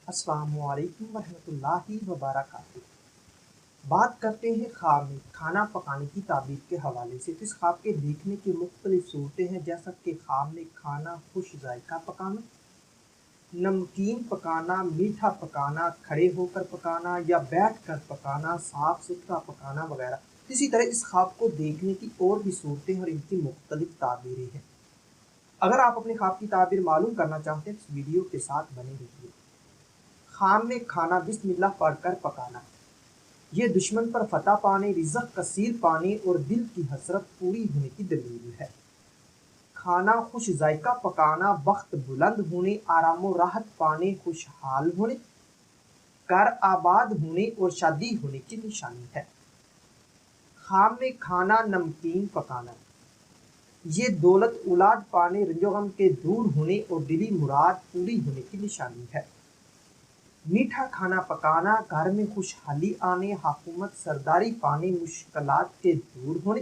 السلام علیکم ورحمۃ اللہ وبرکاتہ۔ بات کرتے ہیں خواب میں کھانا پکانے کی تعبیر کے حوالے سے۔ اس خواب کے دیکھنے کی مختلف صورتیں ہیں، جیسا کہ خواب میں کھانا خوش ذائقہ پکانا، نمکین پکانا، میٹھا پکانا، کھڑے ہو کر پکانا یا بیٹھ کر پکانا، صاف ستھرا پکانا وغیرہ۔ اسی طرح اس خواب کو دیکھنے کی اور بھی صورتیں اور ان کی مختلف تعبیریں ہیں۔ اگر آپ اپنے خواب کی تعبیر معلوم کرنا چاہتے ہیں تو اس ویڈیو کے ساتھ بنے رہیے۔ خواب میں کھانا بسم اللہ پڑھ کر پکانا، یہ دشمن پر فتح پانے، رزق کثیر پانے اور دل کی حسرت پوری ہونے کی دلیل ہے۔ کھانا خوش ذائقہ پکانا، بخت بلند ہونے، آرام و راحت پانے، خوشحال ہونے، گھر آباد ہونے اور شادی ہونے کی نشانی ہے۔ خواب میں کھانا نمکین پکانا، یہ دولت اولاد پانے، رنج و غم کے دور ہونے اور دلی مراد پوری ہونے کی نشانی ہے۔ میٹھا کھانا پکانا، گھر میں خوشحالی آنے، حکومت سرداری پانے، مشکلات کے دور ہونے،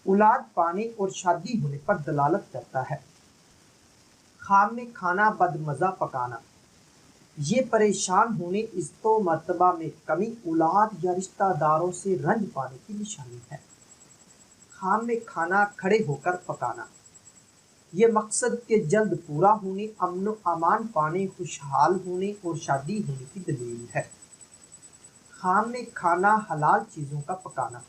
اولاد پانے اور شادی ہونے پر دلالت کرتا ہے۔ خواب میں کھانا بد مزہ پکانا، یہ پریشان ہونے، عزت و مرتبہ میں کمی، اولاد یا رشتہ داروں سے رنج پانے کی نشانی ہے۔ خواب میں کھانا کھڑے ہو کر پکانا، یہ مقصد کے جلد پورا ہونے، امن و امان پانے، خوشحال ہونے اور شادی ہونے کی دلیل ہے۔ خواب میں کھانا حلال چیزوں کا پکانا،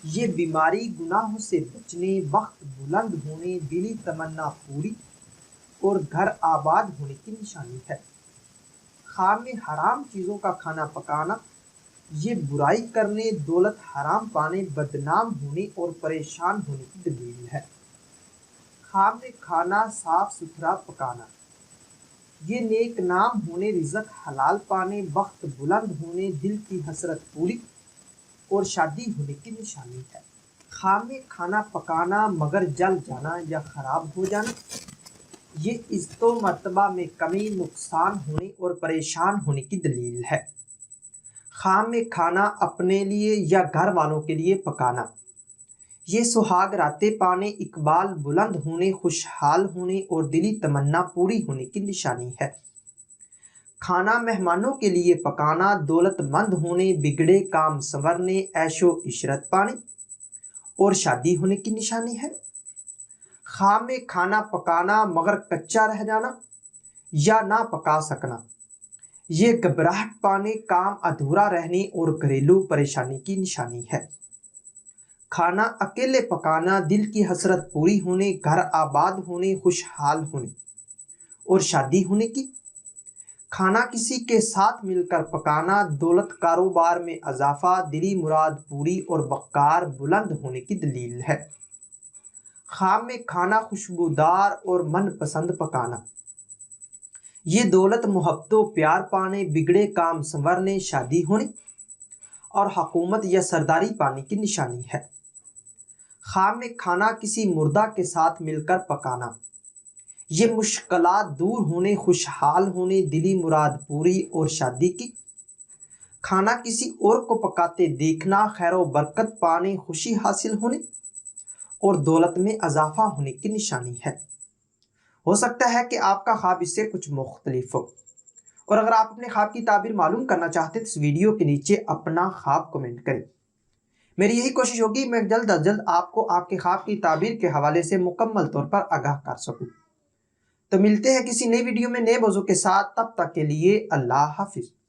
یہ بیماری گناہوں سے بچنے، بخت بلند ہونے، دلی تمنا پوری اور گھر آباد ہونے کی نشانی ہے۔ خواب میں حرام چیزوں کا کھانا پکانا، یہ برائی کرنے، دولت حرام پانے، بدنام ہونے اور پریشان ہونے کی دلیل ہے۔ خواب میں کھانا صاف ستھرا پکانا، یہ نیک نام ہونے، رزق حلال پانے، بخت بلند ہونے، دل کی حسرت پوری اور شادی ہونے کی نشانی ہے۔ خواب میں کھانا پکانا مگر جل جانا یا خراب ہو جانا، یہ عزت و مرتبہ میں کمی، نقصان ہونے اور پریشان ہونے کی دلیل ہے۔ خواب میں کھانا اپنے لیے یا گھر والوں کے لیے پکانا، یہ سہاگ راتیں پانے، اقبال بلند ہونے، خوشحال ہونے اور دلی تمنا پوری ہونے کی نشانی ہے۔ کھانا مہمانوں کے لیے پکانا، دولت مند ہونے، بگڑے کام سنورنے، عیش و عشرت پانے اور شادی ہونے کی نشانی ہے۔ خواب میں کھانا پکانا مگر کچا رہ جانا یا نہ پکا سکنا، یہ گھبراہٹ پانے، کام ادھورا رہنے اور گھریلو پریشانی کی نشانی ہے۔ کھانا اکیلے پکانا، دل کی حسرت پوری ہونے، گھر آباد ہونے، خوشحال ہونے اور شادی ہونے کی۔ کھانا کسی کے ساتھ مل کر پکانا، دولت کاروبار میں اضافہ، دلی مراد پوری اور وقار بلند ہونے کی دلیل ہے۔ خواب میں کھانا خوشبودار اور من پسند پکانا، یہ دولت محبت و پیار پانے، بگڑے کام سنورنے، شادی ہونے اور حکومت یا سرداری پانے کی نشانی ہے۔ خواب میں کھانا کسی مردہ کے ساتھ مل کر پکانا، یہ مشکلات دور ہونے، خوشحال ہونے، دلی مراد پوری اور شادی کی۔ کھانا کسی اور کو پکاتے دیکھنا، خیر و برکت پانے، خوشی حاصل ہونے اور دولت میں اضافہ ہونے کی نشانی ہے۔ ہو سکتا ہے کہ آپ کا خواب اس سے کچھ مختلف ہو، اور اگر آپ اپنے خواب کی تعبیر معلوم کرنا چاہتے ہیں تو اس ویڈیو کے نیچے اپنا خواب کمنٹ کریں۔ میری یہی کوشش ہوگی میں جلد از جلد آپ کو آپ کے خواب کی تعبیر کے حوالے سے مکمل طور پر آگاہ کر سکوں۔ تو ملتے ہیں کسی نئی ویڈیو میں نئے موضوع کے ساتھ، تب تک کے لیے اللہ حافظ۔